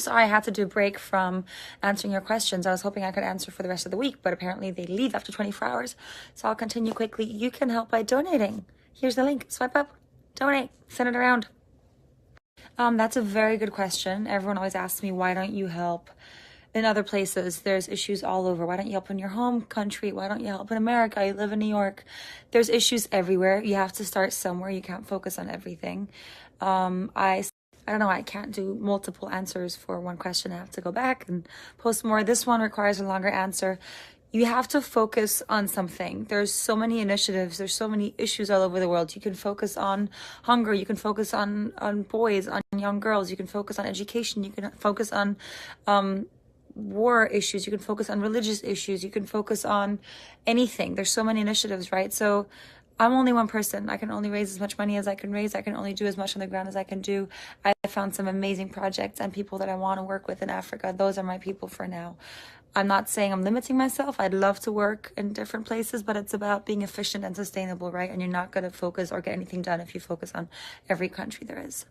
sorry I had to do a break from answering your questions. I was hoping I could answer for the rest of the week, but apparently they leave after 24 hours. So I'll continue quickly. You can help by donating. Here's the link. Swipe up, donate, send it around. That's a very good question. Everyone always asks me, why don't you help in other places? There's issues all over. Why don't you help in your home country? Why don't you help in America? You live in New York. There's issues everywhere. You have to start somewhere. You can't focus on everything. I don't know, I can't do multiple answers for one question. I have to go back and post more. This one requires a longer answer. You have to focus on something. There's so many initiatives. There's so many issues all over the world. You can focus on hunger. You can focus on boys, on young girls. You can focus on education. You can focus on war issues. You can focus on religious issues. You can focus on anything. There's so many initiatives, right? So I'm only one person. I can only raise as much money as I can raise. I can only do as much on the ground as I can do. I found some amazing projects and people that I want to work with in Africa. Those are my people for now. I'm not saying I'm limiting myself. I'd love to work in different places, but it's about being efficient and sustainable, right? And you're not going to focus or get anything done if you focus on every country there is.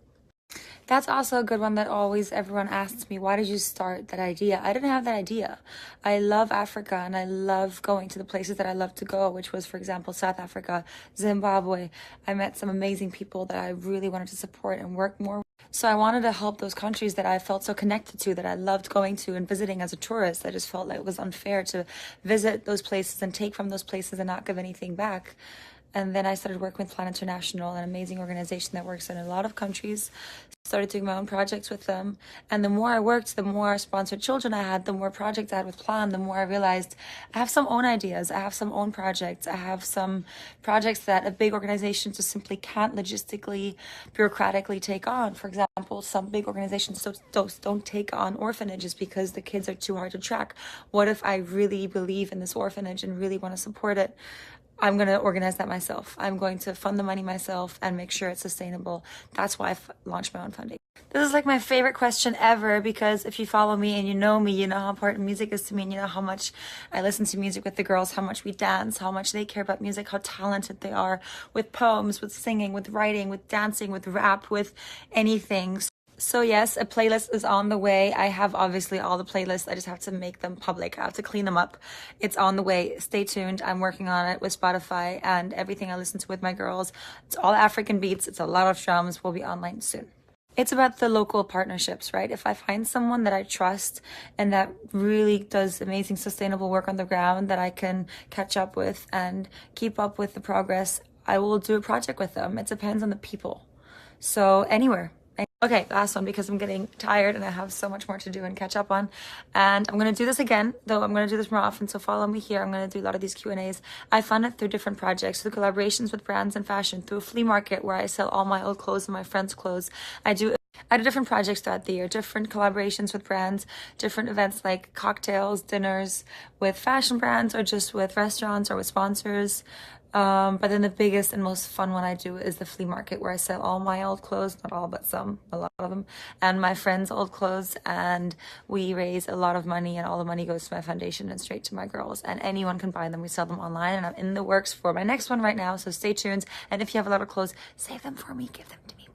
That's also a good one that always everyone asks me, why did you start that idea? I didn't have that idea. I love Africa and I love going to the places that I love to go, which was, for example, South Africa, Zimbabwe. I met some amazing people that I really wanted to support and work more with. So I wanted to help those countries that I felt so connected to, that I loved going to and visiting as a tourist. I just felt like it was unfair to visit those places and take from those places and not give anything back. And then I started working with Plan International, an amazing organization that works in a lot of countries. Started doing my own projects with them. And the more I worked, the more sponsored children I had, the more projects I had with Plan, the more I realized I have some own ideas. I have some own projects. I have some projects that a big organization just simply can't logistically, bureaucratically take on. For example, some big organizations don't take on orphanages because the kids are too hard to track. What if I really believe in this orphanage and really want to support it? I'm going to organize that myself. I'm going to fund the money myself and make sure it's sustainable. That's why I've launched my own foundation. This is like my favorite question ever, because if you follow me and you know me, you know how important music is to me, and you know how much I listen to music with the girls, how much we dance, how much they care about music, how talented they are with poems, with singing, with writing, with dancing, with rap, with anything. So yes, a playlist is on the way. I have obviously all the playlists. I just have to make them public. I have to clean them up. It's on the way. Stay tuned. I'm working on it with Spotify and everything I listen to with my girls. It's all African beats. It's a lot of drums. Will be online soon. It's about the local partnerships, right? If I find someone that I trust and that really does amazing sustainable work on the ground that I can catch up with and keep up with the progress, I will do a project with them. It depends on the people. So anywhere. Okay, last one, because I'm getting tired and I have so much more to do and catch up on. And I'm going to do this again, though I'm going to do this more often, so follow me here. I'm going to do a lot of these Q&As. I fund it through different projects, through collaborations with brands and fashion, through a flea market where I sell all my old clothes and my friends' clothes. I do different projects throughout the year, different collaborations with brands, different events like cocktails, dinners with fashion brands, or just with restaurants or with sponsors. But then the biggest and most fun one I do is the flea market, where I sell all my old clothes, not all, but some, a lot of them, and my friends' old clothes, and we raise a lot of money, and all the money goes to my foundation and straight to my girls, and anyone can buy them. We sell them online, and I'm in the works for my next one right now, so stay tuned. And if you have a lot of clothes, save them for me, give them to me.